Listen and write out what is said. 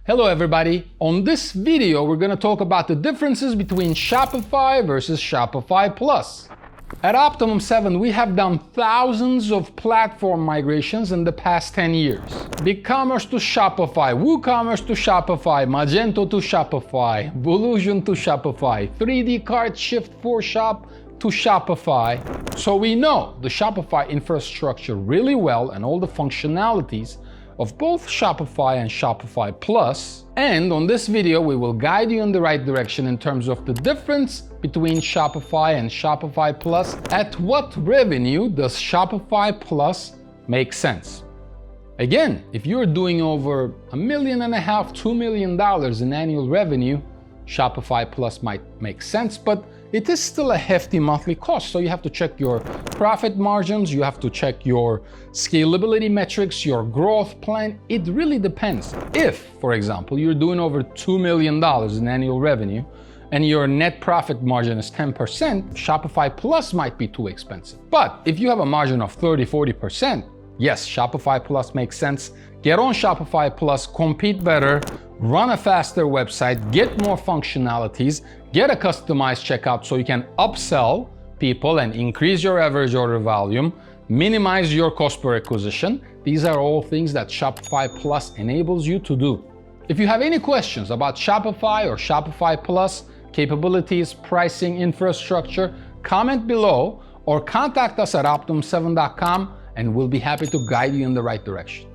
Hello everybody! On this video, we're going to talk about the differences between Shopify versus Shopify Plus. At Optimum 7, we have done thousands of platform migrations in the past 10 years. BigCommerce to Shopify, WooCommerce to Shopify, Magento to Shopify, Volusion to Shopify, 3D Cart Shift4Shop to Shopify. So we know the Shopify infrastructure really well and all the functionalities of both Shopify and Shopify Plus. And on this video, we will guide you in the right direction in terms of the difference between Shopify and Shopify Plus. At what revenue does Shopify Plus make sense? Again, if you're doing over $1.5 million, $2 million in annual revenue, Shopify Plus might make sense, but it is still a hefty monthly cost. So you have to check your profit margins, you have to check your scalability metrics, your growth plan. It really depends. If, for example, you're doing over $2 million in annual revenue and your net profit margin is 10%, Shopify Plus might be too expensive. But if you have a margin of 30-40%, yes, Shopify Plus makes sense. Get on Shopify Plus, compete better, run a faster website, get more functionalities, get a customized checkout so you can upsell people and increase your average order volume, minimize your cost per acquisition. These are all things that Shopify Plus enables you to do. If you have any questions about Shopify or Shopify Plus, capabilities, pricing, infrastructure, comment below or contact us at optimum7.com and we'll be happy to guide you in the right direction.